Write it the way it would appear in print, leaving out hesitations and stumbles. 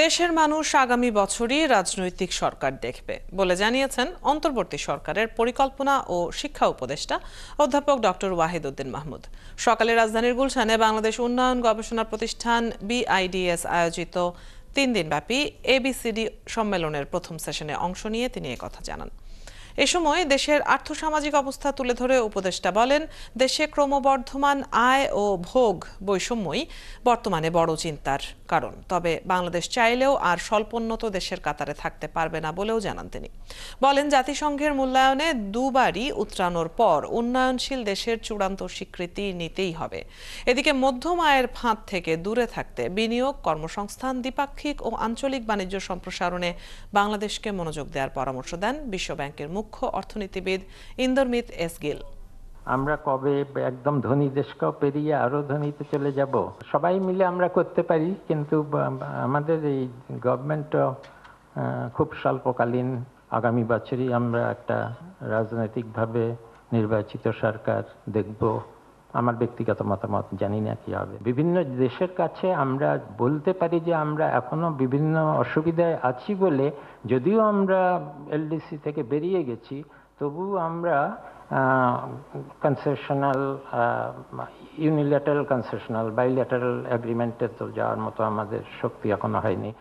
দেশের মানুষ আগামী বছরই রাজনৈতিক সরকার দেখবে বলে জানিয়েছেন অন্তর্বর্তী সরকারের পরিকল্পনা ও শিক্ষা উপদেষ্টা অধ্যাপক ডক্টর ওয়াহিদ উদ্দিন মাহমুদ। সকালে রাজধানীর গুলশানে বাংলাদেশ উন্নয়ন গবেষণা প্রতিষ্ঠান বিআইডিএস আয়োজিত 3 দিনব্যাপী এবিসিডি সম্মেলনের প্রথম সেশনে অংশ নিয়ে তিনি একথা জানান। এ সময় দেশের আর্থসামাজিক অবস্থা তুলে ধরে উপদেষ্টা বলেন, দেশে ক্রমবর্ধমান আয় ও ভোগ বৈষম্যই বর্তমানে বড় চিন্তার কারণ। তবে বাংলাদেশ চাইলেও আর স্বল্পোন্নত দেশের কাতারে থাকতে পারবে না বলেও জানান তিনি। বলেন, জাতিসংঘের মূল্যায়নে দুবারই উতরানোর পর উন্নয়নশীল দেশের চূড়ান্ত স্বীকৃতি নিতেই হবে। এদিকে মধ্যম আয়ের ফাঁদ থেকে দূরে থাকতে বিনিয়োগ, কর্মসংস্থান, দ্বিপাক্ষিক ও আঞ্চলিক বাণিজ্য সম্প্রসারণে বাংলাদেশকে মনোযোগ দেওয়ার পরামর্শ দেন বিশ্বব্যাংকের মুখ্য অর্থনীতিবিদ ইন্দরমিত এস গিল। আমরা কবে একদম ধনী দেশকেও পেরিয়ে আরো ধনীতে চলে যাব, সবাই মিলে আমরা করতে পারি, কিন্তু আমাদের এই গভর্নমেন্ট খুব স্বল্পকালীন। আগামী বছরই আমরা একটা রাজনৈতিকভাবে নির্বাচিত সরকার দেখব। আমার ব্যক্তিগত মতামত জানি না কি হবে। বিভিন্ন দেশের কাছে আমরা বলতে পারি যে আমরা এখনো বিভিন্ন অসুবিধায় আছি বলে, যদিও আমরা এলডিসি থেকে বেরিয়ে গেছি, তবু আমরা কনসেশনাল, ইউনিল্যাটারাল কনসেশনাল, বাইল্যাটারাল এগ্রিমেন্টে তো যাওয়ার মতো আমাদের শক্তি এখনো হয়নি।